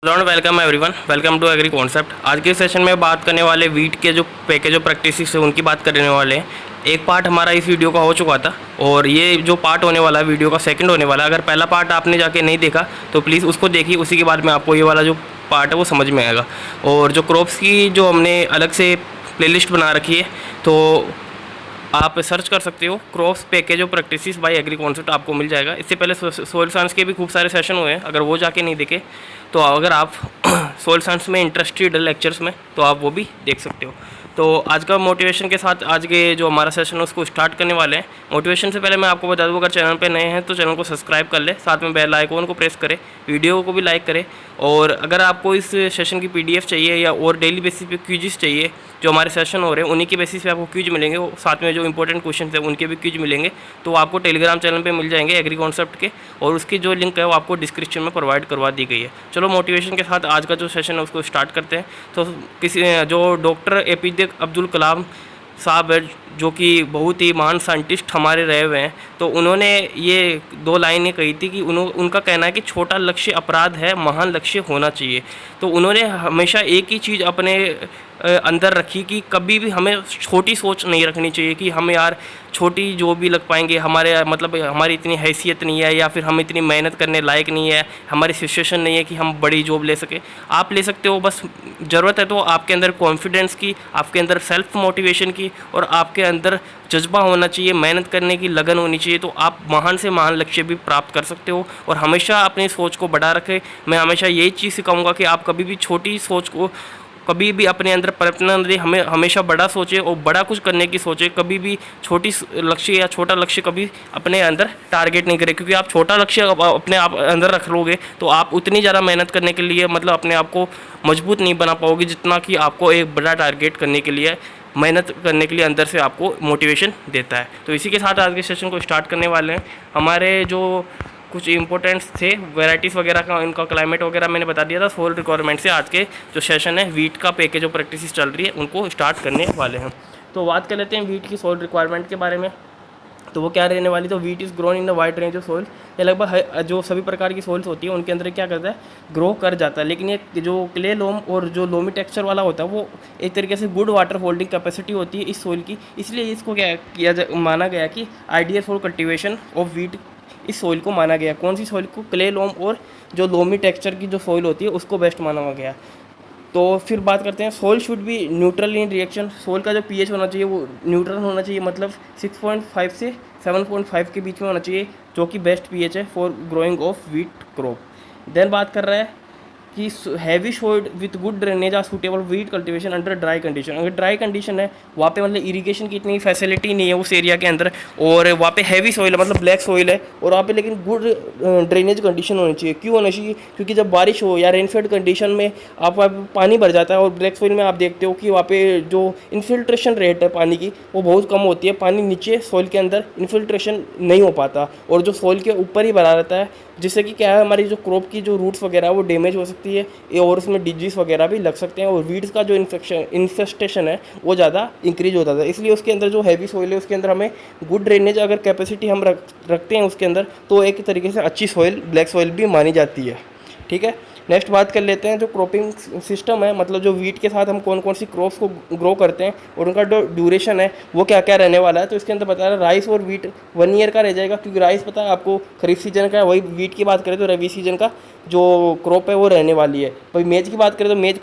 Welcome everyone, welcome to agri concept. आज के session में बात करने वाले वीट के जो पैकेज ऑफ प्रैक्टिसेस है उनकी बात करने वाले हैं। एक पार्ट हमारा इस वीडियो का हो चुका था और ये जो पार्ट होने वाला है वीडियो का सेकंड होने वाला है। अगर पहला पार्ट आपने जाके नहीं देखा तो प्लीज़ उसको देखिए, उसी के बाद में आपको ये वाला जो पार्ट है वो समझ में आएगा। और जो क्रॉप्स की जो हमने अलग से प्लेलिस्ट बना रखी है तो आप सर्च कर सकते हो crops package of practices by agri concept, आपको मिल जाएगा। इससे पहले सोइल साइंस के भी खूब सारे सेशन हुए हैं, अगर वो जाके नहीं देखे तो अगर आप सोइल साइंस में इंटरेस्टेड लेक्चर्स में तो आप वो भी देख सकते हो। तो आज का मोटिवेशन के साथ आज के जो हमारा सेशन है उसको स्टार्ट करने वाले हैं। मोटिवेशन से पहले मैं आपको बता दूँ, अगर चैनल पे नए हैं तो चैनल को सब्सक्राइब कर ले, साथ में बेल आइकॉन को प्रेस करें, वीडियो को भी लाइक करें। और अगर आपको इस सेशन की PDF चाहिए या और डेली बेसिस पे क्विज़ चाहिए, जो हमारे सेशन हो रहे हैं उन्हीं के बेसिस पे आपको क्विज मिलेंगे, साथ में जो इंपॉर्टेंट क्वेश्चन है उनके भी क्विज मिलेंगे, तो आपको टेलीग्राम चैनल पे मिल जाएंगे एग्री कॉन्सेप्ट के, और उसकी जो लिंक है वो आपको डिस्क्रिप्शन में प्रोवाइड करवा दी गई है। चलो मोटिवेशन के साथ आज का जो सेशन है उसको स्टार्ट करते हैं। तो किसी जो डॉक्टर APJ अब्दुल कलाम साहब है, जो कि बहुत ही महान साइंटिस्ट हमारे रहे हुए हैं, तो उन्होंने ये 2 लाइनें कही थी कि उनका कहना है कि छोटा लक्ष्य अपराध है, महान लक्ष्य होना चाहिए। तो उन्होंने हमेशा एक ही चीज़ अपने अंदर रखी कि कभी भी हमें छोटी सोच नहीं रखनी चाहिए कि हम यार छोटी जो भी लग पाएंगे, हमारे मतलब हमारी इतनी हैसियत नहीं है या फिर हम इतनी मेहनत करने लायक नहीं है, हमारी सिचुएशन नहीं है कि हम बड़ी जॉब ले सके। आप ले सकते हो, बस ज़रूरत है तो आपके अंदर कॉन्फिडेंस की, आपके अंदर सेल्फ मोटिवेशन की, और आपके अंदर जज्बा होना चाहिए, मेहनत करने की लगन होनी चाहिए, तो आप महान से महान लक्ष्य भी प्राप्त कर सकते हो। और हमेशा अपनी सोच को बढ़ा रखें। मैं हमेशा यही चीज़ सिखाऊंगा कि आप कभी भी छोटी सोच को कभी भी अपने अंदर पनपना नहीं, हमें हमेशा बड़ा सोचें और बड़ा कुछ करने की सोचें। कभी भी छोटी लक्ष्य या छोटा लक्ष्य कभी अपने अंदर टारगेट नहीं करें, क्योंकि आप छोटा लक्ष्य अपने आप अंदर रख लोगे तो आप उतनी ज़्यादा मेहनत करने के लिए मतलब अपने आप को मजबूत नहीं बना पाओगे, जितना कि आपको एक बड़ा टारगेट करने के लिए, मेहनत करने के लिए अंदर से आपको मोटिवेशन देता है। तो इसी के साथ आज के सेशन को स्टार्ट करने वाले हैं। हमारे जो कुछ इंपॉर्टेंट्स थे, वैराइटीज़ वगैरह का, इनका क्लाइमेट वगैरह मैंने बता दिया था। सोल रिक्वायरमेंट से आज के जो सेशन है वीट का पैकेज ऑफ प्रैक्टिस चल रही है उनको स्टार्ट करने वाले हैं। तो बात कर लेते हैं वीट की सोल रिक्वायरमेंट के बारे में। तो वो क्या रहने वाली, तो wheat is grown in the wide range of soil. ये लगभग जो सभी प्रकार की सोइल्स होती है उनके अंदर क्या करता है, ग्रो कर जाता है। लेकिन ये जो क्ले लोम और जो लोमी टेक्सचर वाला होता है वो एक तरीके से गुड वाटर होल्डिंग कैपेसिटी होती है इस सोइल की, इसलिए इसको क्या माना गया कि ideal for cultivation of wheat इस सोइल को माना गया। कौन सी सोइल को, क्ले लोम और जो लोमी टेक्सचर की जो सोइल होती है उसको बेस्ट माना गया। तो फिर बात करते हैं, soil should be neutral in reaction. Soil का जो pH होना चाहिए वो न्यूट्रल होना चाहिए, मतलब 6.5 से 7.5 के बीच में होना चाहिए, जो कि बेस्ट pH है for growing of wheat crop. Then बात कर रहा है कि heavy soil with good drainage are suitable wheat cultivation under dry condition. अगर ड्राई कंडीशन है, वहाँ पे मतलब इरिगेशन की इतनी फैसिलिटी नहीं है उस एरिया के अंदर, और वहाँ पे हैवी सोइल है मतलब ब्लैक सोइल है, और वहाँ पे लेकिन गुड ड्रेनेज कंडीशन होनी चाहिए। क्यों होना चाहिए, क्योंकि जब बारिश हो या रेनफेड कंडीशन में आप वहाँ पे पानी भर जाता है, और ब्लैक सोइल में आप देखते हो कि वहाँ पे जो इन्फिल्ट्रेशन रेट है पानी की वो बहुत कम होती है, पानी नीचे सोइल के अंदर इन्फिल्ट्रेशन नहीं हो पाता, और जो सोइल के ऊपर ही भरा रहता है, जिससे कि क्या है, हमारी जो क्रॉप की जो रूट्स वगैरह वो डैमेज हो सकती है, और उसमें डिजीज़ वगैरह भी लग सकते हैं, और वीड्स का जो इन्फेस्टेशन है वो ज़्यादा इंक्रीज होता है। इसलिए उसके अंदर जो हैवी सोइल है उसके अंदर हमें गुड ड्रेनेज अगर कैपेसिटी हम रखते हैं उसके अंदर, तो एक तरीके से अच्छी सोइल ब्लैक सोइल भी मानी जाती है। ठीक है, नेक्स्ट बात कर लेते हैं जो क्रॉपिंग सिस्टम है, मतलब जो वीट के साथ हम कौन कौन सी क्रॉप्स को ग्रो करते हैं और उनका जो ड्यूरेशन है वो क्या क्या रहने वाला है। तो इसके अंदर बता रहा है राइस और वीट 1 ईयर का रह जाएगा, क्योंकि राइस पता है आपको खरीफ सीजन का है, वही वीट की बात करें तो रबी सीजन का जो क्रॉप है वो रहने वाली है। भाई मेज की बात करें तो मेज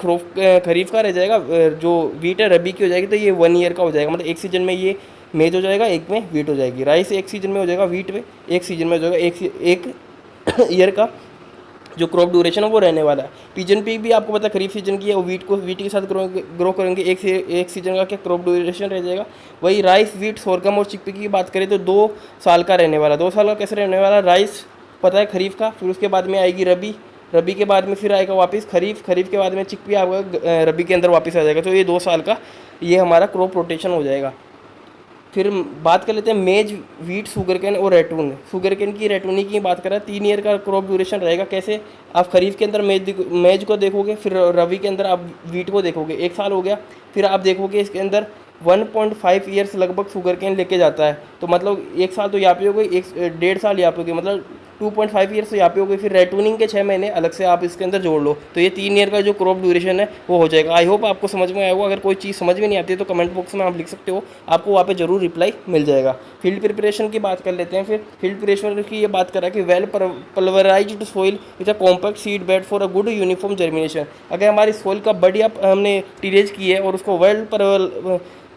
खरीफ का रह जाएगा, जो वीट है रबी की हो जाएगी, तो ये 1 ईयर का हो जाएगा, मतलब एक सीजन में ये मेज हो जाएगा, एक में वीट हो जाएगी। राइस एक सीजन में हो जाएगा, वीट में एक सीजन में हो जाएगा, एक ईयर का जो क्रॉप ड्यूरेशन है वो रहने वाला है। पिजन पीक भी आपको पता है खरीफ सीजन की है, वो वीट के साथ ग्रो करेंगे, एक सीजन का क्या क्रॉप ड्यूरेशन रह जाएगा। वही राइस, वीट, सोरगम और चिकपी की बात करें तो 2 साल का रहने वाला। 2 साल का कैसे रहने वाला, राइस पता है खरीफ का, फिर उसके बाद में आएगी रबी के बाद में फिर आएगा वापस खरीफ के बाद में चिकपी आएगा, रबी के अंदर वापस आ जाएगा। तो ये 2 साल का ये हमारा क्रॉप रोटेशन हो जाएगा। फिर बात कर लेते हैं मेज, वीट, शुगरकेन और रेटून। शुगरकेन की, रेटूनी की बात करें 3 ईयर का क्रॉप ड्यूरेशन रहेगा। कैसे, आप खरीफ के अंदर मेज को देखोगे, फिर रबी के अंदर आप वीट को देखोगे, 1 साल हो गया। फिर आप देखोगे इसके अंदर 1.5 ईयर्स लगभग शुगरकेन लेके जाता है, तो मतलब 1 साल तो यहाँ पे हो गई, 1.5 साल यहाँ पे हो गई, मतलब 2.5 ईयर्स तो यहाँ पे हो गई, फिर रेटूनिंग के 6 महीने अलग से आप इसके अंदर जोड़ लो, तो ये 3 ईयर का जो क्रॉप ड्यूरेशन है वो हो जाएगा। आई होप आपको समझ में आया होगा। अगर कोई चीज़ समझ में नहीं आती है तो कमेंट बॉक्स में आप लिख सकते हो, आपको वहाँ पे जरूर रिप्लाई मिल जाएगा। फील्ड प्रिपरेशन की बात कर लेते हैं। फिर फील्ड प्रिपरेशन की ये बात करा कि well pulverised soil with a compact seed bed for a good uniform germination. अगर हमारी सोइल का बढ़िया हमने टीरेज की है और उसको वेल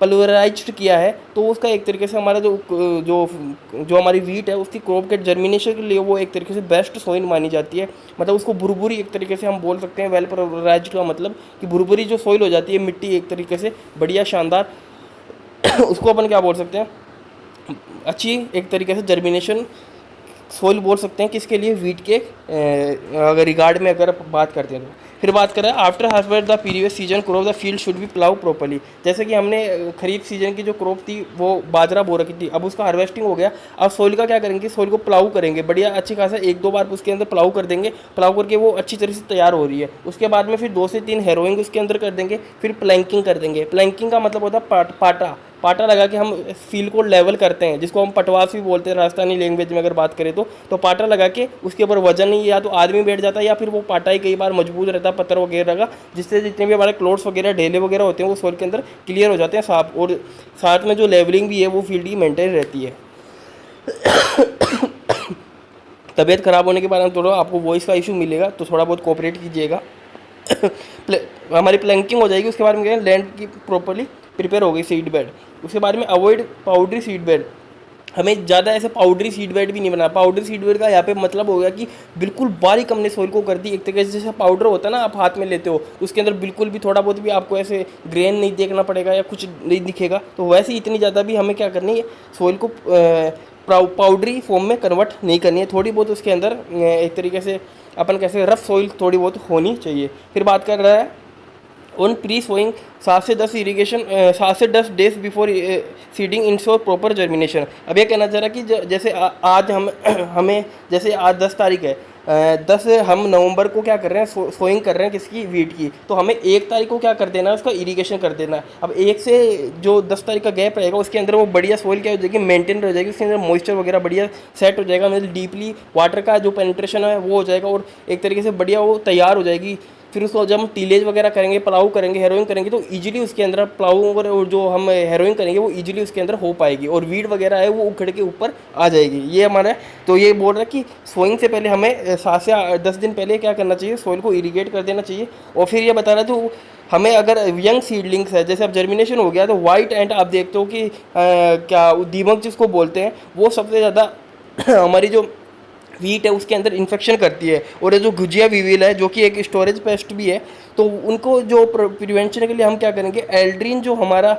पल्वराइज्ड किया है, तो उसका एक तरीके से हमारा जो जो जो हमारी वीट है उसकी क्रॉप के जर्मिनेशन के लिए वो एक तरीके से बेस्ट सोइल मानी जाती है। मतलब उसको भुरभुरी एक तरीके से हम बोल सकते हैं। वेल पल्वराइज्ड का मतलब कि भुरभुरी जो सोइल हो जाती है, मिट्टी एक तरीके से बढ़िया शानदार उसको अपन क्या बोल सकते हैं, अच्छी एक तरीके से जर्मिनेशन सोइल बोल सकते हैं। किसके लिए? वीट के अगर रिगार्ड में अगर बात करते हैं तो। फिर बात करें after harvest the previous season crop the field should be plough properly. जैसे कि हमने खरीफ सीजन की जो क्रॉप थी वो बाजरा बो रखी थी, अब उसका हार्वेस्टिंग हो गया। अब सोइल का क्या करेंगे? सोइल को प्लाउ करेंगे बढ़िया अच्छी खासा, 1-2 बार उसके अंदर प्लाउ कर देंगे। प्लाउ करके वो अच्छी तरह से तैयार हो रही है। उसके बाद में फिर 2 से 3 हैरोइंग उसके अंदर कर देंगे। फिर प्लैंकिंग कर देंगे। प्लैंकिंग का मतलब होता है पाटा पाटा लगा के हम फील्ड को लेवल करते हैं, जिसको हम पटवास भी बोलते हैं राजस्थानी लैंग्वेज में अगर बात करें तो पाटा लगा के उसके ऊपर वजन ही या तो आदमी बैठ जाता है या फिर वो पाटा ही कई बार मजबूत रहता है पत्थर वगैरह का, जिससे जितने भी हमारे क्लोड्स वगैरह ढेले वगैरह होते हैं वो सोइल के अंदर क्लियर हो जाते हैं साफ, और साथ में जो लेवलिंग भी है वो फील्ड की मेंटेन रहती है। तबीयत खराब होने के बाद में थोड़ा आपको वॉइस का इशू मिलेगा, तो थोड़ा बहुत कोऑपरेट कीजिएगा। हमारी प्लैंकिंग हो जाएगी। उसके बाद में क्या है, लैंड की प्रॉपर्ली प्रिपेयर हो गई सीड बेड। उसके बाद में अवॉइड पाउडरी सीड बेड। हमें ज़्यादा ऐसे पाउडरी सीड बेड भी नहीं बना। पाउडरी सीड बेड का यहाँ पे मतलब हो गया कि बिल्कुल बारीक हमने सोइल को कर दी। एक तरीके से जैसे पाउडर होता है ना, आप हाथ में लेते हो, उसके अंदर बिल्कुल भी थोड़ा बहुत भी आपको ऐसे ग्रेन नहीं देखना पड़ेगा या कुछ नहीं दिखेगा। तो वैसे ही इतनी ज़्यादा भी हमें क्या करनी है, सोइल को पाउडरी फॉर्म में कन्वर्ट नहीं करनी है। थोड़ी बहुत उसके अंदर एक तरीके से अपन कैसे रफ सोइल थोड़ी बहुत होनी चाहिए। फिर बात कर रहा है ऑन प्री सोइंग 7 से 10 days before seeding ensure proper germination. अब ये कहना चाह रहा कि जैसे आज हमें जैसे आज 10 तारीख है, 10 हम नवंबर को क्या कर रहे हैं, सोइंग कर रहे हैं किसकी? वीट की। तो हमें 1 तारीख को क्या कर देना है, उसका इरिगेशन कर देना है। अब 1 से जो 10 तारीख का गैप रहेगा उसके अंदर वो बढ़िया सोइल क्या हो जाएगी, मेंटेन हो जाएगी। उसके अंदर मॉइस्चर वगैरह बढ़िया सेट हो जाएगा, मतलब डीपली वाटर का जो पेनिट्रेशन है वो हो जाएगा और एक तरीके से बढ़िया वो तैयार हो जाएगी। फिर उसको जब हम टीलेज वगैरह करेंगे, प्लाऊ करेंगे, हेरोइंग करेंगे, तो इजीली उसके अंदर प्लाऊ और जो हम हेरोइंग करेंगे वो इजीली उसके अंदर हो पाएगी और वीड वगैरह है वो उखड़ के ऊपर आ जाएगी। ये हमारा है। तो ये बोल रहा है कि सोइंग से पहले हमें 7 से 10 दिन पहले क्या करना चाहिए, सोइल को इरीगेट कर देना चाहिए। और फिर ये बता रहा है तो हमें अगर यंग सीडलिंग्स है, जैसे अब जर्मिनेशन हो गया, तो वाइट एंड आप देखते हो कि क्या दीमक जिसको बोलते हैं वो सबसे ज़्यादा हमारी जो वीट है उसके अंदर इन्फेक्शन करती है। और ये जो गुजिया वीविल है जो कि एक स्टोरेज पेस्ट भी है, तो उनको जो प्रिवेंशन के लिए हम क्या करेंगे, एल्ड्रीन जो हमारा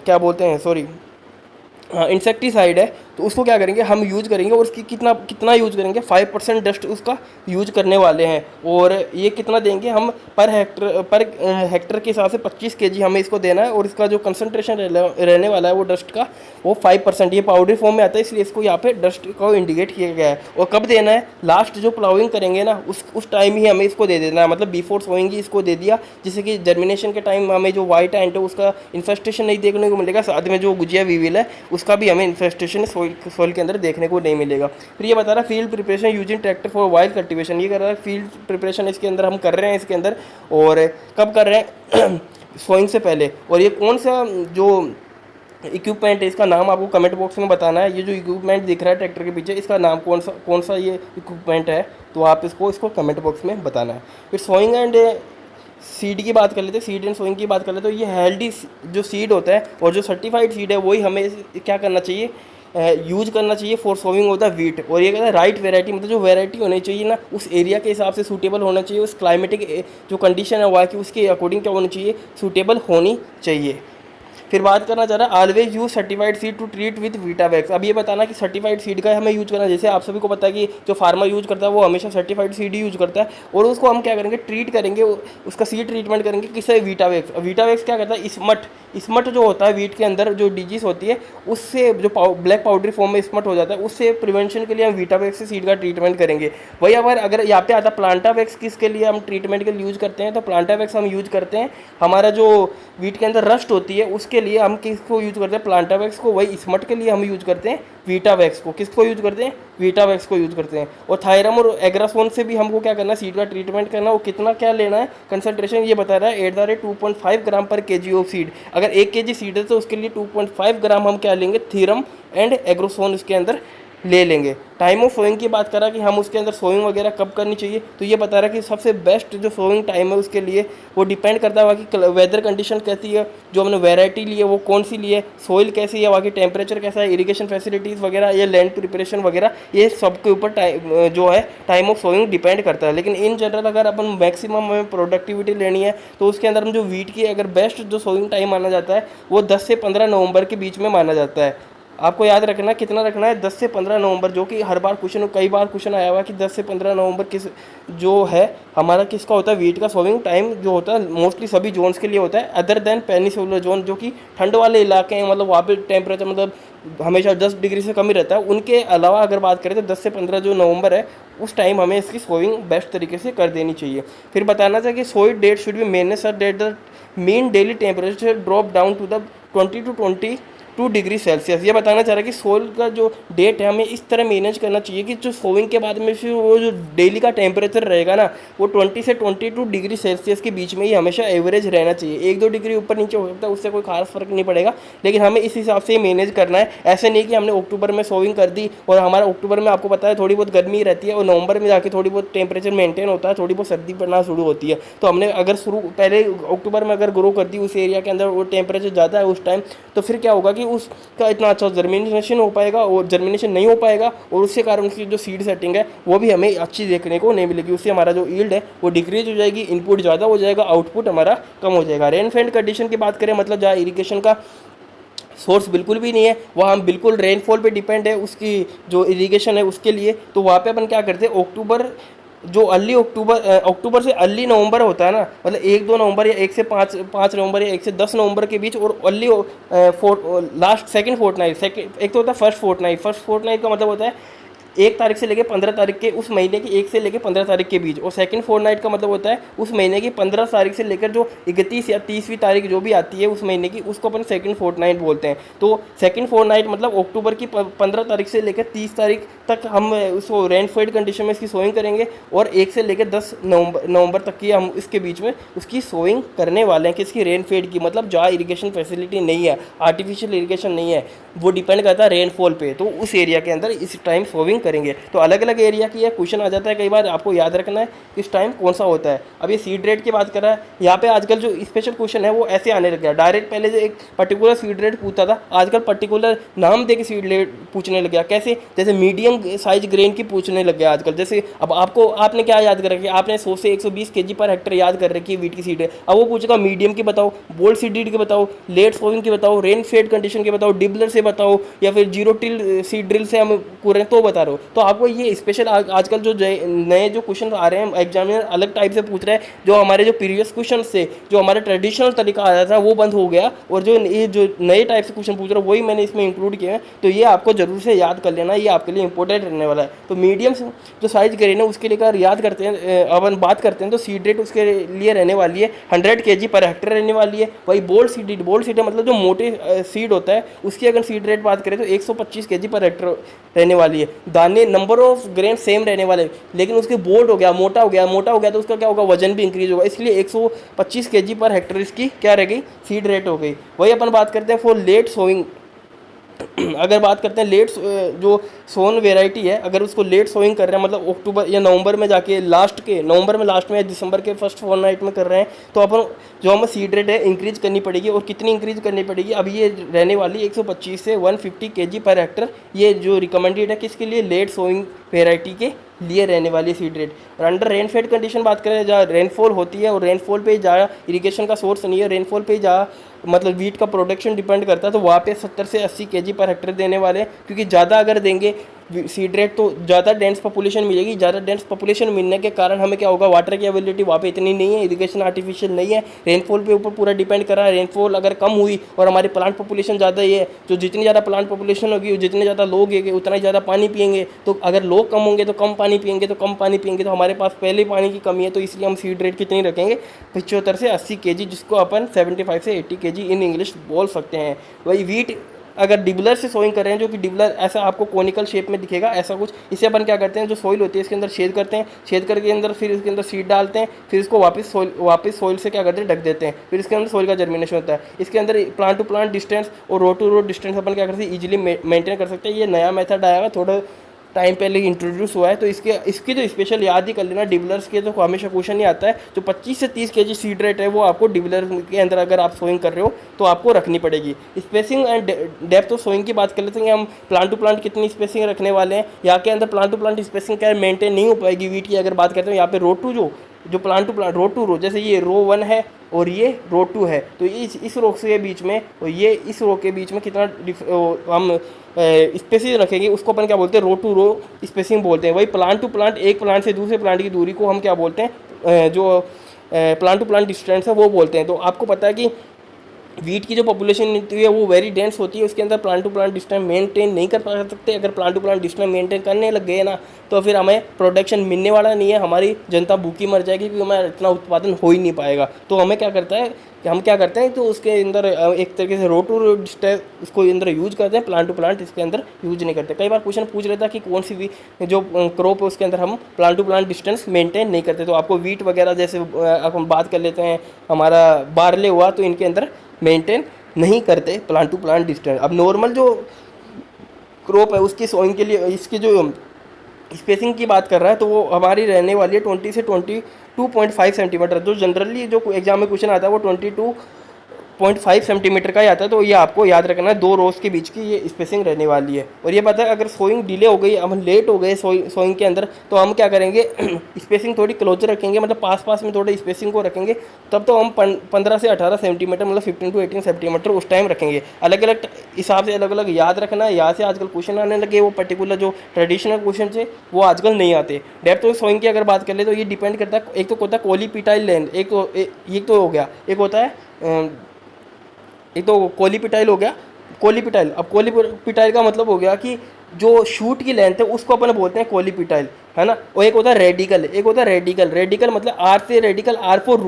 क्या बोलते हैं, सॉरी, इंसेक्टिसाइड है, तो उसको क्या करेंगे हम यूज करेंगे। और उसकी कितना यूज करेंगे, 5% डस्ट उसका यूज करने वाले हैं। और ये कितना देंगे हम पर हेक्टर के हिसाब से 25 kg हमें इसको देना है। और इसका जो कंसनट्रेशन रहने वाला है वो डस्ट का वो 5%, ये पाउडर फॉर्म में आता है, इसलिए इसको यहाँ पे डस्ट को इंडिकेट किया गया है। और कब देना है, लास्ट जो प्लाउइंग करेंगे ना उस टाइम ही हमें इसको दे देना है, मतलब बिफोर सोइंग ही इसको दे दिया, जिससे कि जर्मिनेशन के टाइम हमें जो वाइट एंट है उसका इन्फेस्टेशन नहीं देखने को मिलेगा, साथ में जो गुजिया वीविल है उसका भी हमें इन्फेस्टेशन सोइल के अंदर देखने को नहीं मिलेगा। फिर ये बता रहा है field preparation using tractor for wild cultivation. ये कर रहा है फील्ड प्रिपरेशन इसके अंदर हम कर रहे हैं इसके अंदर, और कब कर रहे हैं सोइंग से पहले। और ये कौन सा जो इक्विपमेंट है इसका नाम आपको कमेंट बॉक्स में बताना है। ये जो इक्विपमेंट दिख रहा है ट्रैक्टर के पीछे, इसका नाम कौन सा ये इक्विपमेंट है, तो आप इसको कमेंट बॉक्स में बताना है। फिर सोइंग एंड सीड की बात कर लेते हैं, सीड एंड सोइंग की बात कर लेते हैं। तो ये हेल्दी जो सीड होता है और जो सर्टिफाइड सीड है वही हमें क्या करना चाहिए, यूज करना चाहिए for sowing of the wheat. और ये कहता है राइट वेराइटी, मतलब जो वेराइटी होनी चाहिए ना उस एरिया के हिसाब से सूटेबल होना चाहिए, उस क्लाइमेटिक जो कंडीशन है वहाँ की उसके अकॉर्डिंग क्या होनी चाहिए, सूटेबल होनी चाहिए। फिर बात करना चाह रहा है always use certified seed to treat with Vitavax. अब ये बताना कि सर्टिफाइड सीड का हमें यूज करना, जैसे आप सभी को पता है कि जो फार्मर यूज करता है वो हमेशा सर्टिफाइड सीड ही यूज करता है। और उसको हम क्या करेंगे, ट्रीट करेंगे, उसका सीड ट्रीटमेंट करेंगे किससे, वीटावैक्स। वीटावैक्स क्या करता है, स्मट जो होता है वीट के अंदर जो डिजीज होती है उससे जो ब्लैक पाउडरी फॉर्म में स्मट हो जाता है, उससे प्रिवेंशन के लिए हम वीटावैक्स से सीड का ट्रीटमेंट करेंगे। वही अगर यहाँ पे आता प्लांटावैक्स किसके लिए हम ट्रीटमेंट के लिए यूज करते हैं, तो प्लांटावैक्स हम यूज करते हैं हमारा जो वीट के अंदर रस्ट होती है उसके उसके लिए हम किसको यूज करते हैं, प्लांटावैक्स को। वही स्मट के लिए हम यूज करते हैं वीटावैक्स को। किसको यूज करते हैं, वीटावैक्स को यूज करते हैं। और थायरम और एग्रासोन से भी हमको क्या करना है, सीड का ट्रीटमेंट करना है। वो कितना क्या लेना है, कंसंट्रेशन ये बता रहा है 2.5 ग्राम पर केजी ऑफ सीड। अगर 1 केजी सीड है तो उसके लिए 2.5 ग्राम हम क्या लेंगे, थीरम एंड एग्रोसोन उसके अंदर ले लेंगे। टाइम ऑफ सोइंग की बात करा कि हम उसके अंदर सोइंग वगैरह कब करनी चाहिए, तो ये बता रहा है कि सबसे बेस्ट जो सोइंग टाइम है उसके लिए वो डिपेंड करता है वहाँ की वेदर कंडीशन कैसी है, जो हमने वैरायटी ली है वो कौन सी ली है, सोइल कैसी है, वहाँ की टेम्परेचर कैसा है, इरिगेशन फैसिलिटीज़ वगैरह, ये लैंड प्रिपरेशन वगैरह, ये सबके ऊपर टाइम जो है टाइम ऑफ सोइंग डिपेंड करता है। लेकिन इन जनरल अगर अपन मैक्सिमम हमें प्रोडक्टिविटी लेनी है तो उसके अंदर हम जो वीट की अगर बेस्ट जो सोइंग टाइम माना जाता है वो 10 से 15 नवंबर के बीच में माना जाता है। आपको याद रखना कितना रखना है, 10 से 15 नवंबर, जो कि हर बार क्वेश्चन, कई बार क्वेश्चन आया हुआ है कि 10 से 15 नवंबर किस जो है हमारा किसका होता है, वीट का सोइंग टाइम जो होता है मोस्टली सभी जोन्स के लिए होता है अदर देन पेनिसुलर जोन, जो कि ठंड वाले इलाके हैं, मतलब वहाँ पे टेम्परेचर मतलब हमेशा 10 डिग्री से कम ही रहता है। उनके अलावा अगर बात करें तो 10 से 15 जो नवंबर है उस टाइम हमें इसकी सोइंग बेस्ट तरीके से कर देनी चाहिए। फिर बताना चाहिए कि sowed date should be maintain such that the mean daily temperature drop down to the 20 to 22 degree Celsius. ये बताना चाह रहा है कि सोइल का जो डेट है हमें इस तरह मैनेज करना चाहिए कि जो सोइंग के बाद में फिर वो जो डेली का टेम्परेचर रहेगा ना वो 20 से 22 डिग्री सेल्सियस के बीच में ही हमेशा एवरेज रहना चाहिए। 1-2 डिग्री ऊपर नीचे हो सकता है, उससे कोई खास फर्क नहीं पड़ेगा, लेकिन हमें इस हिसाब से ही मैनेज करना है। ऐसे नहीं कि हमने अक्टूबर में सोइंग कर दी और हमारा अक्टूबर में आपको पता है थोड़ी बहुत गर्मी रहती है और नवंबर में जाके थोड़ी बहुत टेम्परेचर मेंटेन होता है, थोड़ी बहुत सर्दी पड़ना शुरू होती है। तो हमने अगर शुरू पहले अक्टूबर में अगर ग्रो कर दी उस एरिया के अंदर वो टेम्परेचर ज़्यादा है उस टाइम, तो फिर क्या होगा कि उसका इतना अच्छा जर्मिनेशन हो पाएगा और जर्मिनेशन नहीं हो पाएगा और उसके कारण उसकी जो सीड सेटिंग है वो भी हमें अच्छी देखने को नहीं मिलेगी। उससे हमारा जो ईल्ड है वो डिक्रीज हो जाएगी, इनपुट ज़्यादा हो जाएगा, आउटपुट हमारा कम हो जाएगा। रेनफेड कंडीशन की बात करें, मतलब जहाँ इरिगेशन का सोर्स बिल्कुल भी नहीं है, वहाँ हम बिल्कुल रेनफॉल पे डिपेंड है उसकी जो इरिगेशन है उसके लिए, तो वहाँ पे अपन क्या करते हैं, अक्टूबर जो अर्ली अक्टूबर से अर्ली नवंबर होता है ना, मतलब 1-2 नवंबर या 1 से 5 नवंबर या 1 से 10 नवंबर के बीच, और अर्ली लास्ट सेकंड फोर्टनाइट, एक तो होता है फर्स्ट फोर्टनाइट का मतलब होता है 1 तारीख से लेकर 15 तारीख के, उस महीने की 1 से लेकर 15 तारीख के बीच, और सेकंड फोर्टनाइट का मतलब होता है उस महीने की 15 तारीख से लेकर जो 31 या 30वीं तारीख जो भी आती है उस महीने की, उसको अपन सेकंड फोर्टनाइट बोलते हैं। तो सेकंड फोर्टनाइट मतलब अक्टूबर की 15 तारीख से लेकर 30 तारीख तक हम उसको रेनफेड कंडीशन में इसकी सोइंग करेंगे, और 1 से लेकर 10 नवंबर तक की हम इसके बीच में उसकी सोइंग करने वाले हैं। किसकी, रेनफेड की, मतलब जहाँ इरीगेशन फैसिलिटी नहीं है, आर्टिफिशियल इरीगेशन नहीं है, वो डिपेंड करता है रेनफॉल पे, तो उस एरिया के अंदर इस टाइम सोइंग करेंगे। तो अलग अलग एरिया की यह क्वेश्चन आ जाता है कई बार, आपको याद रखना है किस टाइम कौन सा होता है। अब ये सीड रेट की बात कर रहा है, यहाँ पे आजकल जो स्पेशल क्वेश्चन है वो ऐसे आने लग गया, डायरेक्ट पहले जो एक पर्टिकुलर सीड रेट पूछता था, आजकल पर्टिकुलर नाम दे के सीड रेट पूछने लग गया। कैसे, जैसे मीडियम साइज ग्रेन की पूछने लग गया आजकल। जैसे अब आपने क्या याद कर रखी है, आपने 100 से 120 kg पर हेक्टर याद कर रखी है वीट की सीड है। अब वो पूछेगा मीडियम की बताओ, बोल्ड सीडेड की बताओ, लेट सोइंग की बताओ, रेन फेड कंडीशन की बताओ, डिबलर से बताओ, या फिर जीरो टिल सीड ड्रिल से हम कर रहे हैं तो बता रहे हो। तो आपको ये स्पेशल आजकल जो नए जो क्वेश्चन आ रहे हैं एग्जामिनर अलग टाइप से पूछ रहे हैं, जो हमारे जो प्रीवियस क्वेश्चन से जो हमारा ट्रेडिशनल तरीका आया था वो बंद हो गया, और जो ये जो नए टाइप से क्वेश्चन पूछ रहे हैं वही मैंने इसमें इंक्लूड किए हैं। तो ये आपको जरूर से याद कर लेना, ये आपके लिए इंपॉर्टेंट रहने वाला है। तो मीडियम जो साइज ग्रेन है उसके लिए अगर याद करते हैं, अपन बात करते हैं, तो सीड रेट उसके लिए रहने वाली है 100 kg पर हेक्टर रहने वाली है। वही बोल्ड सीड मतलब जो मोटे सीड होता है उसकी अगर सीड रेट बात करें तो 125 kg पर हेक्टर रहने वाली है। दाने नंबर ऑफ ग्रेन सेम रहने वाले, लेकिन उसके बोल्ड हो गया, मोटा हो गया तो उसका क्या होगा, वजन भी इंक्रीज होगा, इसलिए 125 kg पर हेक्टर इसकी क्या रह गई, सीड रेट हो गई। वही अपन बात करते हैं फॉर लेट सोइंग। अगर बात करते हैं लेट जो सोन वेराइटी है, अगर उसको लेट सोइंग कर रहे हैं, मतलब अक्टूबर या नवंबर में जाके नवंबर में लास्ट में या दिसंबर के फर्स्ट फोर्टनाइट में कर रहे हैं, तो अपन जो हमें सीड रेट है इंक्रीज करनी पड़ेगी। और कितनी इंक्रीज करनी पड़ेगी, अब ये रहने वाली 125 से 150 kg पर हेक्टर, ये जो रिकमेंडेड है किसके लिए, लेट सोइंग वेराइटी के लिए रहने वाली सीड रेट। और अंडर रेनफेड कंडीशन बात करें, जहाँ रेनफॉल होती है और रेनफॉल पे जहाँ इरिगेशन का सोर्स नहीं है, रेनफॉल पे जहाँ मतलब वीट का प्रोडक्शन डिपेंड करता है, तो वहाँ पे 70 से 80 kg पर हेक्टर देने वाले हैं, क्योंकि ज़्यादा अगर देंगे सीड रेट तो ज़्यादा डेंस पॉपुलेशन मिलेगी। ज़्यादा डेंस पॉपुलेशन मिलने के कारण हमें क्या होगा, वाटर की अवेलेबिलिटी वहाँ पे इतनी नहीं है, इरिगेशन आर्टिफिशियल नहीं है, रेनफॉल पे ऊपर पूरा डिपेंड कर रहा है। रेनफॉल अगर कम हुई और हमारी प्लांट पॉपुलेशन ज़्यादा ही है, तो जितनी ज़्यादा प्लांट पॉपुलेशन होगी, जितने ज़्यादा लोग होंगे उतना ही ज़्यादा पानी पियेंगे। तो अगर लोग कम होंगे तो कम पानी पियेंगे, तो कम पानी पियेंगे तो हमारे पास पहले ही पानी की कमी है। तो इसलिए हम सीड रेट कितनी रखेंगे, 75 से 80 kg, जिसको अपन 75 से 80 kg इन इंग्लिश बोल सकते हैं। वही वीट अगर डिबलर से सोइंग कर रहे हैं, जो कि डिबलर ऐसा आपको कोनिकल शेप में दिखेगा, ऐसा कुछ, इसे अपन क्या करते हैं, जो सोइल होती है इसके अंदर छेद करते हैं, छेद करके अंदर फिर इसके अंदर सीड डालते हैं, फिर इसको वापस सोइल से क्या करते हैं, ढक देते हैं, फिर इसके अंदर सोइल का जर्मिनेशन होता है। इसके अंदर प्लांट टू प्लांट डिस्टेंस और रो टू रो डिस्टेंस अपन क्या करते हैं, ईजिली मेंटेन कर सकते हैं। ये नया मेथड आया है, थोड़ा टाइम पहले इंट्रोड्यूस हुआ है, तो इसकी तो स्पेशल याद ही कर लेना। डिबलर्स के तो हमेशा क्वेश्चन ही आता है। जो 25 से 30 kg सीड रेट है वो आपको डिबलर के अंदर अगर आप सोइंग कर रहे हो तो आपको रखनी पड़ेगी। Spacing and depth of sowing की बात कर लेते हैं, हम प्लांट टू प्लांट कितनी स्पेसिंग रखने वाले हैं। यहाँ के अंदर प्लांट टू प्लांट स्पेसिंग क्या मेंटेन नहीं हो पाएगी वीट की अगर बात करते हैं। यहाँ पे रो टू जो plant to plant row to row, जैसे ये रो 1 है और ये रो 2 है, तो इस रो के बीच में और ये इस रो के बीच में कितना हम स्पेसिंग रखेंगे, उसको अपन क्या बोलते हैं, रो टू रो स्पेसिंग बोलते हैं। वही प्लांट टू प्लांट, एक प्लांट से दूसरे प्लांट की दूरी को हम क्या बोलते हैं, जो प्लांट टू प्लांट डिस्टेंस है वो बोलते हैं। तो आपको पता है कि वीट की जो पॉपुलेशन होती है वो वेरी डेंस होती है, उसके अंदर plant to plant distance maintain नहीं कर पा सकते। अगर plant to plant distance maintain करने लग गए ना, तो फिर हमें प्रोडक्शन मिलने वाला नहीं है, हमारी जनता भूखी मर जाएगी, क्योंकि हमें इतना उत्पादन हो ही नहीं पाएगा। तो हमें क्या करता है कि हम क्या करते हैं, तो उसके अंदर एक तरीके से रो टू रो डिस्टेंस उसको अंदर यूज करते हैं, प्लांट टू प्लांट इसके अंदर यूज नहीं करते। कई बार क्वेश्चन पूछ रहा था कि कौन सी भी जो क्रॉप है उसके अंदर हम plant to plant distance maintain नहीं करते। तो आपको वीट वगैरह जैसे हम बात कर लेते हैं, हमारा बारले हुआ, तो इनके अंदर मेंटेन नहीं करते प्लांट टू प्लांट डिस्टेंस। अब नॉर्मल जो क्रॉप है उसकी सोइंग के लिए इसकी जो स्पेसिंग की बात कर रहा है, तो वो हमारी रहने वाली है 20 से 22.5 सेंटीमीटर। जो जनरली जो एग्जाम में क्वेश्चन आता है वो 22.5 सेंटीमीटर का ही आता है। तो ये आपको याद रखना है, 2 रोज के बीच की ये स्पेसिंग रहने वाली है। और ये पता है अगर सोइंग डिले हो गई, हम लेट हो गए सोइंग के अंदर, तो हम क्या करेंगे, स्पेसिंग थोड़ी क्लोजर रखेंगे, मतलब पास में थोड़े स्पेसिंग को रखेंगे। तब तो हम 15 से 18 सेंटीमीटर, मतलब 15 to 18 सेंटीमीटर उस टाइम रखेंगे। अलग अलग हिसाब से अलग अलग याद रखना है। यहाँ से आजकल क्वेश्चन आने लगे, वो पर्टिकुलर जो ट्रेडिशनल क्वेश्चन थे वो आजकल नहीं आते। डेप्थ ऑफ सोइंग की अगर बात कर ले तो ये डिपेंड करता है, एक तो होता है कोलीपिटाइल लेंथ, एक तो हो गया, एक होता है एक तो कोलीपिटाइल हो गया, कोलीपिटाइल। अब कोलीपिटाइल का मतलब हो गया कि जो शूट की लेंथ है उसको अपन बोलते हैं कोलीपिटाइल, है ना। और एक होता है रेडिकल, रेडिकल मतलब आर से रेडिकल, आर फॉर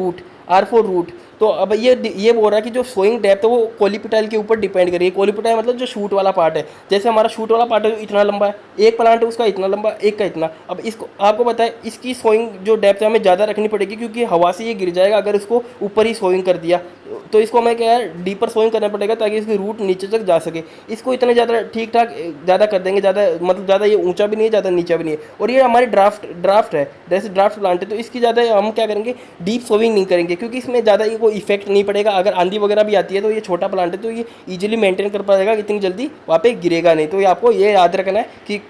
रूट। तो अब ये बोल रहा है कि जो सोइंग डेप्थ है वो कोलीपिटाइल के ऊपर डिपेंड करेगी। कोलीपिटाइल मतलब जो शूट वाला पार्ट है, जैसे हमारा शूट वाला पार्ट है इतना लंबा है, एक प्लांट है उसका इतना लंबा, एक का इतना। अब इसको आपको पता है इसकी सोइंग जो डेप्थ है हमें ज़्यादा रखनी पड़ेगी, क्योंकि हवा से ये गिर जाएगा अगर इसको ऊपर ही सोइंग कर दिया। तो इसको हमें क्या है, डीपर सोइंग करना पड़ेगा ताकि इसकी रूट नीचे तक जा सके। इसको इतने ज़्यादा ठीक ठाक ज़्यादा कर देंगे, ज़्यादा मतलब ज़्यादा ये ऊंचा भी नहीं है, ज़्यादा नीचा भी नहीं है। और ये हमारी ड्राफ्ट है, जैसे ड्राफ्ट प्लांट है, तो इसकी ज़्यादा हम क्या करेंगे, डीप सोइंग नहीं करेंगे, क्योंकि इसमें ज़्यादा ये कोई इफेक्ट नहीं पड़ेगा। अगर आंधी वगैरह भी आती है तो ये छोटा प्लांट है, तो ये इजीली मेंटेन कर पाएगा, इतनी जल्दी वहाँ पे गिरेगा नहीं। तो ये आपको ये याद रखना है कि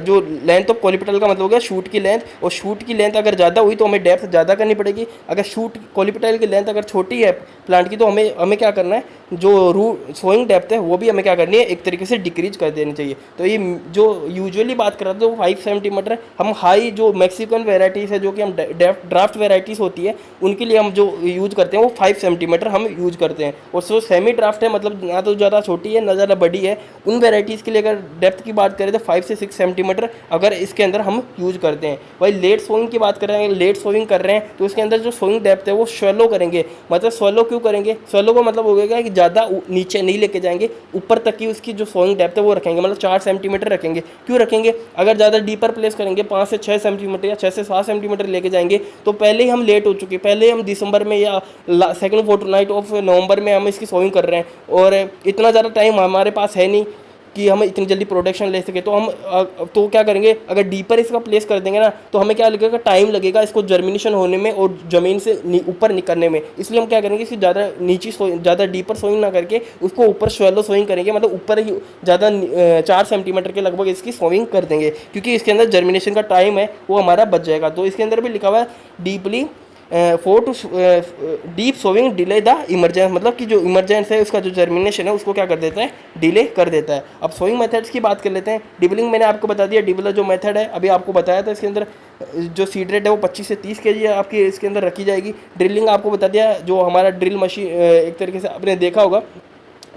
जो लेंथ ऑफ कोलीपिटाइल का मतलब हो गया शूट की लेंथ, और शूट की लेंथ अगर ज़्यादा हुई तो हमें डेप्थ ज़्यादा करनी पड़ेगी। अगर शूट कोलीपिटाइल की लेंथ अगर छोटी है प्लांट की, तो हमें क्या करना है, जो रूट सोइंग डेप्थ है वो भी हमें क्या करनी है, एक तरीके से डिक्रीज कर देनी चाहिए। तो ये जो यूजुअली बात कर रहे थे वो 5 सेंटीमीटर। हम हाई जो मैक्सिकन वेराइटीज़ है, जो कि हम ड्राफ्ट वेराइटीज़ होती है, उनके लिए हम जो यूज़ करते हैं वो 5 सेंटीमीटर हम यूज करते हैं। और जो सेमी ड्राफ्ट है, मतलब ना तो ज़्यादा छोटी है ना ज़्यादा बड़ी है, उन वेराइटीज़ के लिए अगर डेप्थ की बात करें तो 5 से 6 सेंटीमीटर अगर इसके अंदर हम यूज करते हैं। वही लेट सोइंग की बात कर रहे हैं, लेट सोइंग कर रहे हैं तो उसके अंदर जो सोइंग डेप्थ है वो शैलो करेंगे। मतलब शैलो क्यों करेंगे, शैलो का मतलब हो गया कि ज़्यादा नीचे नहीं लेके जाएंगे, ऊपर तक की उसकी जो सोइंग डेप्थ है वो रखेंगे, मतलब 4 सेंटीमीटर रखेंगे। क्यों रखेंगे, अगर ज़्यादा डीपर प्लेस करेंगे 5 से 6 सेंटीमीटर या 6 से 7 सेंटीमीटर लेके जाएंगे तो पहले ही हम लेट हो चुके, पहले ही हम दिसंबर में या सेकंड फोर्टनाइट ऑफ नवंबर में हम इसकी सोइंग कर रहे हैं, और इतना ज़्यादा टाइम हमारे पास है नहीं कि हम इतनी जल्दी प्रोडक्शन ले सके। तो हम तो क्या करेंगे, अगर डीपर इसका प्लेस कर देंगे ना तो हमें क्या लगेगा, टाइम लगेगा इसको जर्मिनेशन होने में और ज़मीन से ऊपर निकलने में। इसलिए हम क्या करेंगे, इसकी ज़्यादा नीची ज़्यादा डीपर सोइंग ना करके उसको ऊपर शैलो सोइंग करेंगे, मतलब ऊपर ही ज़्यादा 4 सेंटीमीटर के लगभग इसकी सोइंग कर देंगे, क्योंकि इसके अंदर जर्मिनेशन का टाइम है वो हमारा बच जाएगा। तो इसके अंदर भी लिखा हुआ है deeply for too deep sowing delay the emergence, मतलब कि जो इमरजेंस है उसका जो जर्मिनेशन है उसको क्या कर देता है, डिले कर देता है। अब सोइंग मेथड्स की बात कर लेते हैं। डिबलिंग मैंने आपको बता दिया, डिबलर जो मेथड है अभी आपको बताया था, इसके अंदर जो सीड रेट है वो 25 से 30 kg आपकी इसके अंदर रखी जाएगी। ड्रिलिंग आपको बता दिया, जो हमारा ड्रिल मशीन एक तरीके से आपने देखा होगा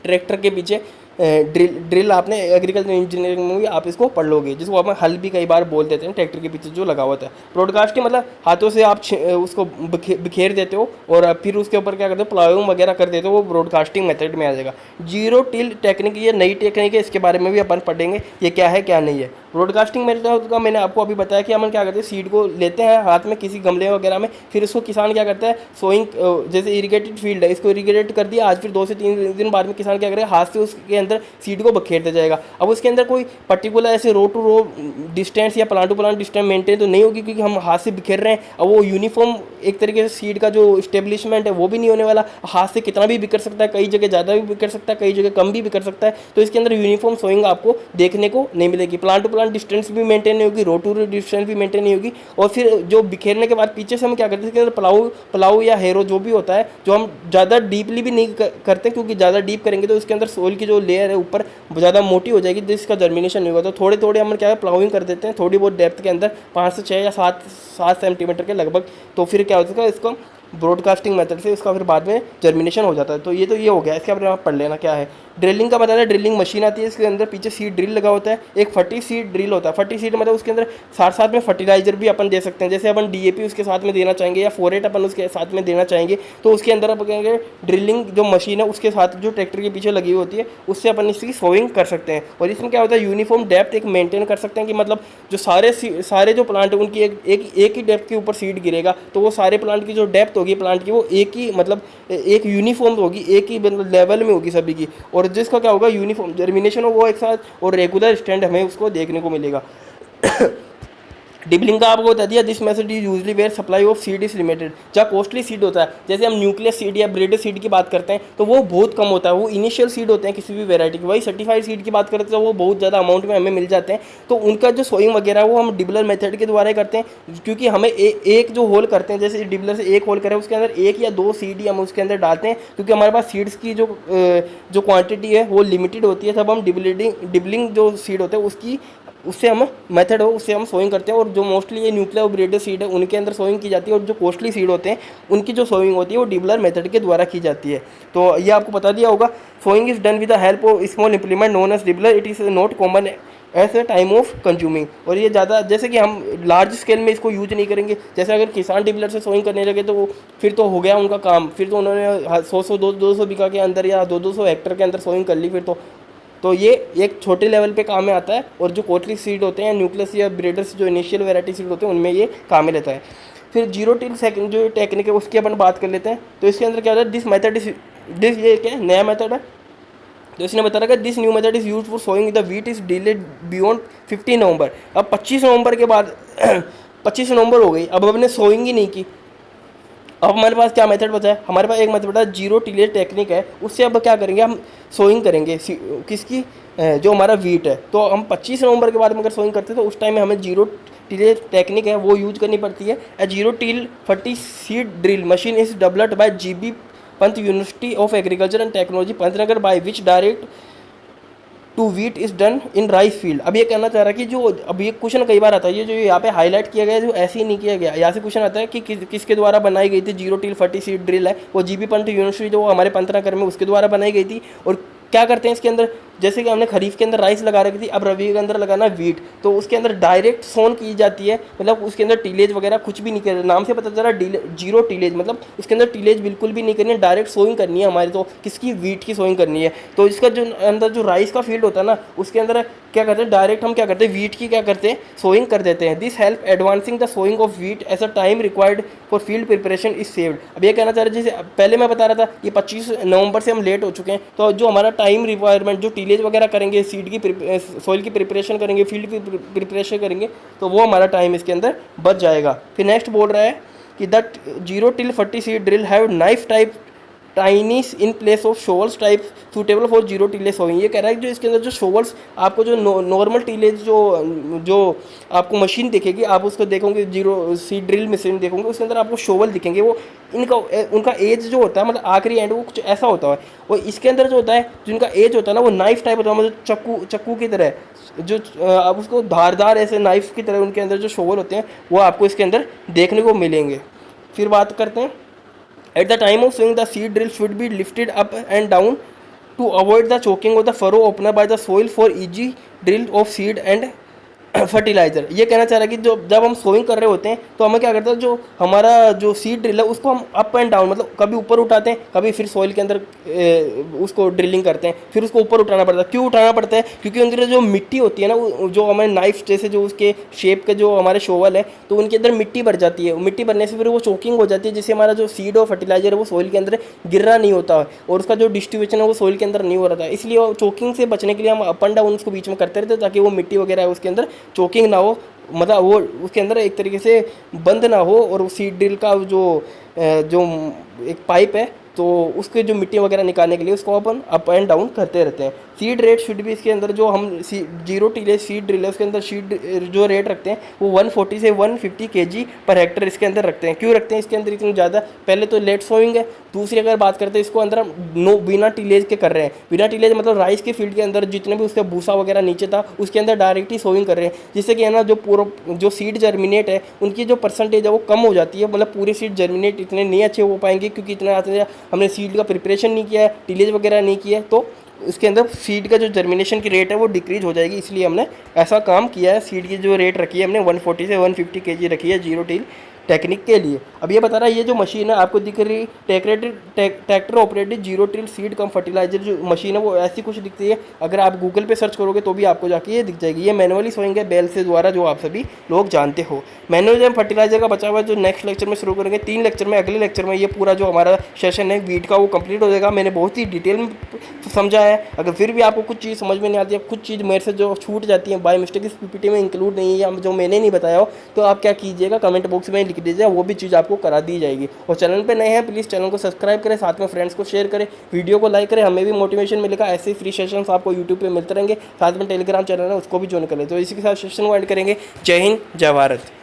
ट्रैक्टर के पीछे ड्रिल आपने एग्रीकल्चर इंजीनियरिंग में भी आप इसको पढ़ लोगे, जिसको आप हल भी कई बार बोल देते हैं, ट्रैक्टर के पीछे जो लगा होता है। ब्रॉडकास्टिंग मतलब हाथों से आप उसको बिखेर देते हो और फिर उसके ऊपर क्या करते हो, प्लाइंग वगैरह कर देते हो, वो ब्रॉडकास्टिंग मेथड में आ जाएगा। जीरो टिल टेक्निक, ये नई टेक्निक है, इसके बारे में भी अपन पढ़ेंगे ये क्या है क्या नहीं है। ब्रॉडकास्टिंग मेथड का मैंने आपको अभी बताया कि हम क्या करते हैं, सीड को लेते हैं हाथ में किसी गमले वगैरह में, फिर उसको किसान क्या करता है, सोइंग जैसे इरीगेटेड फील्ड है, इसको इरीगेट कर दिया आज, फिर 2 से 3 दिन बाद में किसान क्या करेगा, हाथ से उसके अंदर सीड को बखेरते जाएगा। अब उसके अंदर कोई पर्टिकुलर ऐसे रो टू रो डिस्टेंस या plant to plant distance maintain तो नहीं होगी, क्योंकि हम हाथ से बिखेर रहे हैं। अब वो यूनिफॉर्म एक तरीके से सीड का जो स्टेब्लिशमेंट है वो भी नहीं होने वाला, हाथ से कितना भी बिखर सकता है, कई जगह ज़्यादा भी बिखर सकता है, कई जगह कम भी बिखर सकता है, तो इसके अंदर यूनिफॉर्म सोइंग आपको देखने को नहीं मिलेगी। प्लांट टू प्लांट डिस्टेंस भी मेंटेन नहीं होगी, रो टू रो डिस्टेंस भी मेंटेन नहीं होगी। और फिर जो बिखेरने के बाद पीछे से हम क्या करते हैं, इसके अंदर प्लाऊ या हेरो जो भी होता है, जो हम ज़्यादा डीपली भी नहीं करते, क्योंकि ज़्यादा डीप करेंगे तो इसके अंदर सोइल की जो लेयर है ऊपर ज़्यादा मोटी हो जाएगी, जिसका जर्मिनेशन नहीं होगा। तो थोड़े थोड़े हम क्या है, प्लाउइंग कर देते हैं थोड़ी बहुत डेप्थ के अंदर, 5 से 6 या 7 सेंटीमीटर के लगभग। तो फिर क्या होता है, इसको ब्रॉडकास्टिंग मेथड से उसका फिर बाद में जर्मिनेशन हो जाता है। तो ये हो गया, इसके बारे में आप पढ़ लेना क्या है। ड्रिलिंग का बता दें, ड्रिलिंग मशीन आती है, इसके अंदर पीछे सीड ड्रिल लगा होता है, एक फटी सीड ड्रिल होता है। फटी सीड मतलब उसके अंदर साथ साथ में फर्टिलाइजर भी अपन दे सकते हैं, जैसे अपन डीएपी उसके साथ में देना चाहेंगे या फोरेट अपन उसके साथ में देना चाहेंगे, तो उसके अंदर अपन कहेंगे ड्रिलिंग जो मशीन है उसके साथ जो ट्रैक्टर के पीछे लगी हुई होती है उससे अपन इसकी सोइंग कर सकते हैं। और इसमें क्या होता है, यूनिफॉर्म डेप्थ एक मेंटेन कर सकते हैं, कि मतलब जो सारे जो प्लांट है उनकी एक ही डेप्थ के ऊपर सीड गिरेगा, तो वो सारे प्लांट की जो डेप्थ होगी प्लांट की वो एक ही मतलब एक यूनिफॉर्म होगी, एक ही मतलब लेवल में होगी सभी की, और जिसका क्या होगा यूनिफॉर्म जर्मिनेशन हो वो एक साथ और रेगुलर स्टैंड हमें उसको देखने को मिलेगा। डिबलिंग का आपको बता दिया, this method is usually where supply of seed is limited. जहाँ कॉस्टली सीड होता है, जैसे हम न्यूक्लियस सीड या ब्रीडेड सीड की बात करते हैं तो वो बहुत कम होता है, वो इनिशियल सीड होते हैं किसी भी वेराइटी की। वही सर्टिफाइड सीड की बात करते हैं तो वो बहुत ज़्यादा अमाउंट में हमें मिल जाते हैं, तो उनका जो सोइंग वगैरह वो हम डिबलर मेथड के द्वारा ही करते हैं, क्योंकि हमें एक जो होल करते हैं, जैसे डिबलर से एक होल करें उसके अंदर 1 या 2 सीड ही हम उसके अंदर डालते हैं, क्योंकि हमारे पास सीड्स की जो क्वांटिटी है वो लिमिटेड होती है। तब हम डिबलिंग जो सीड होते हैं उससे हम मेथड हो उससे हम सोइंग करते हैं। और जो मोस्टली ये न्यूक्लियर और ब्रीडेड सीड है उनके अंदर सोइंग की जाती है, और जो कॉस्टली सीड होते हैं उनकी जो सोइंग होती है वो डिबलर मेथड के द्वारा की जाती है। तो ये आपको बता दिया होगा। Sowing is done with the help of small implement known as dibbler, it is not common as a time of consuming. और ये ज़्यादा जैसे कि हम लार्ज स्केल में इसको यूज नहीं करेंगे, जैसे अगर किसान डिबलर से सोइंग करने लगे तो फिर तो हो गया उनका काम, फिर तो उन्होंने 100 200 बीघा के अंदर या 200 हेक्टर के अंदर सोइंग कर ली, फिर तो ये एक छोटे लेवल पे काम में आता है। और जो कोटली सीड होते हैं न्यूक्लियस या ब्रीडर्स जो इनिशियल वैरायटी सीड होते हैं उनमें ये काम में लेता है। फिर जीरो टिल सेकंड जो टेक्निक है उसकी अपन बात कर लेते हैं। तो इसके अंदर क्या होता है, दिस मेथड इज ये क्या है, नया मेथड है। तो इसने बताया कि this new method is use for sowing the wheat is delayed beyond 15 November. अब 25 नवंबर के बाद 25 नवंबर हो गई, अब हमने सोइंग ही नहीं की। अब हमारे पास क्या मेथड बचा है, हमारे पास एक मेथड बचा है जीरो टिलेज टेक्निक है, उससे अब क्या करेंगे हम सोइंग करेंगे किसकी, जो हमारा वीट है। तो हम 25 नवंबर के बाद में अगर सोइंग करते हैं तो उस टाइम में हमें जीरो टिलेज टेक्निक है वो यूज करनी पड़ती है। A zero till 40 seed drill machine is developed by GB Pant university of agriculture and technology Pantnagar, by which direct to wheat is done in rice field. अब ये कहना चाह रहा है कि जो अब ये क्वेश्चन कई बार आता है, ये जो यहाँ पे हाईलाइट किया गया है जो ऐसे ही नहीं किया गया, यहाँ से क्वेश्चन आता है कि किसके द्वारा बनाई गई थी जीरो टिल 40 सीड ड्रिल है, वो GB पंत यूनिवर्सिटी जो हमारे पंतनगर में उसके द्वारा बनाई गई थी। और क्या करते हैं इसके अंदर, जैसे कि हमने खरीफ के अंदर राइस लगा रखी थी, अब रबी के अंदर लगाना वीट, तो उसके अंदर डायरेक्ट सोन की जाती है, मतलब उसके अंदर टिलेज वगैरह कुछ भी नहीं कर, नाम से पता चला जीरो टिलेज, मतलब उसके अंदर टिलेज बिल्कुल भी नहीं करनी है, डायरेक्ट सोइंग करनी है हमारी। तो किसकी, वीट की सोइंग करनी है। तो इसका जो अंदर जो राइस का फील्ड होता है ना, उसके अंदर क्या करते हैं, डायरेक्ट हम क्या करते हैं, वीट की क्या करते हैं, सोइंग कर देते हैं। This help advancing the sowing of wheat as a time required for field preparation is saved. अब ये कहना चाह रहे हैं, जैसे पहले मैं बता रहा था ये 25 नवंबर से हम लेट हो चुके हैं, तो जो हमारा टाइम रिक्वायरमेंट, जो टिलेज वगैरह करेंगे, सीड की सॉइल की प्रिपरेशन करेंगे, फील्ड की प्रिपरेशन करेंगे, तो वो हमारा टाइम इसके अंदर बच जाएगा। फिर नेक्स्ट बोल रहा है कि that zero till 40 seed drill have knife type tines in place of shovels type suitable for zero tillage sowing. ये कह रहा है जो इसके अंदर जो शोवल्स आपको जो नॉर्मल टीलेज जो आपको मशीन दिखेगी, आप उसको देखोगे जीरो सीड ड्रिल मशीन देखोगे, उसके अंदर आपको शोवल दिखेंगे। वो इनका उनका एज जो होता है मतलब आखिरी एंड वो कुछ ऐसा होता है। और इसके अंदर जो होता है जिनका एज होता है ना वो नाइफ टाइप होता है, मतलब चक्कू की तरह, जो आप उसको धारदार ऐसे नाइफ की तरह उनके अंदर जो शोवल होते हैं वो आपको इसके अंदर देखने को मिलेंगे। फिर बात करते हैं, at the time of sowing the seed drill should be lifted up and down to avoid the choking of the furrow opener by the soil for easy drill of seed and fertiliser. ये कहना चाह रहा है कि जो जब हम sowing कर रहे होते हैं तो हमें क्या करता है, जो हमारा जो सीड ड्रिल है उसको हम अप एंड डाउन मतलब कभी ऊपर उठाते हैं, कभी फिर सॉइल के अंदर उसको ड्रिलिंग करते हैं, फिर उसको ऊपर उठाना पड़ता है। क्यों उठाना पड़ता है? क्योंकि उनके जो मिट्टी होती है ना, जो हमारे नाइफ जैसे जो उसके शेप के जो हमारे शोवल है, तो उनके अंदर मिट्टी भर जाती है। मिट्टी भरने से फिर वो चोकिंग हो जाती है, जिससे हमारा जो सीड और फर्टिलाइजर है वो सॉइल के अंदर गिर रहा नहीं होता है और उसका जो डिस्ट्रीब्यूशन है वो सॉइल के अंदर नहीं हो रहा था। इसलिए चोकिंग से बचने के लिए हम अप एंड डाउन उसको बीच में करते रहते ताकि वो मिट्टी वगैरह है उसके अंदर चोकिंग ना हो, मतलब वो उसके अंदर एक तरीके से बंद ना हो। और सीड ड्रिल का जो एक पाइप है तो उसके जो मिट्टी वगैरह निकालने के लिए उसको अपन अप एंड डाउन करते रहते हैं। सीड रेट शुड भी इसके अंदर जो हम जीरो टीलेज सीड ड्रिल है उसके अंदर सीड जो रेट रखते हैं वो 140 से 150 kg पर हेक्टर इसके अंदर रखते हैं। क्यों रखते हैं इसके अंदर इतनी ज़्यादा? पहले तो लेट सोइंग है, दूसरी अगर बात करते हैं इसको अंदर हम बिना टीलेज के कर रहे हैं। बिना टीलेज मतलब राइस के फील्ड के अंदर जितने भी उसका भूसा वगैरह नीचे था उसके अंदर डायरेक्ट ही सोइंग कर रहे हैं, जिससे कि है ना जो पूरा जो सीड जर्मिनेट है उनकी जो परसेंटेज है वो कम हो जाती है। मतलब पूरे सीड जर्मिनेट इतने नहीं अच्छे हो पाएंगे क्योंकि इतना हमने सीड का प्रिपरेशन नहीं किया है, टीलेज वगैरह नहीं किया है, तो इसके अंदर सीड का जो जर्मिनेशन की रेट है वो डिक्रीज हो जाएगी। इसलिए हमने ऐसा काम किया है। सीड की जो रेट रखी है हमने 140 से 150 kg रखी है जीरो टील टेक्निक के लिए। अब ये बता रहा है ये जो मशीन है आपको दिख रही tractor operated zero till seed cum fertiliser जो मशीन है वो ऐसी कुछ दिखती है। अगर आप गूगल पे सर्च करोगे तो भी आपको जाके ये दिख जाएगी। ये मैनुअली सोइंग है बैल से द्वारा, जो आप सभी लोग जानते हो। मैनुअल फर्टिलाइजर का बचा हुआ है जो नेक्स्ट लेक्चर में शुरू करेंगे, 3 लेक्चर में। अगले लेक्चर में ये पूरा जो हमारा सेशन है वीट का वो कंप्लीट हो जाएगा। मैंने बहुत ही डिटेल में समझा है। अगर फिर भी आपको कुछ चीज़ समझ में नहीं आती है, कुछ चीज़ मेरे से जो छूट जाती है बाय मिस्टेक इस पीपीटी में इंक्लूड नहीं है या जो मैंने नहीं बताया हो, तो आप क्या कीजिएगा कमेंट बॉक्स में लिख दीजिएगा, वो भी चीज़ आपको करा दी जाएगी। और चैनल पे नए हैं प्लीज़ चैनल को सब्सक्राइब करें, साथ में फ्रेंड्स को शेयर करें, वीडियो को लाइक करें, हमें भी मोटिवेशन मिलेगा। ऐसे फ्री सेशंस आपको यूट्यूब पे मिलते रहेंगे। साथ में टेलीग्राम चैनल है उसको भी ज्वाइन करें। तो इसी के साथ सेशन को एंड करेंगे। जय हिंद, जय भारत।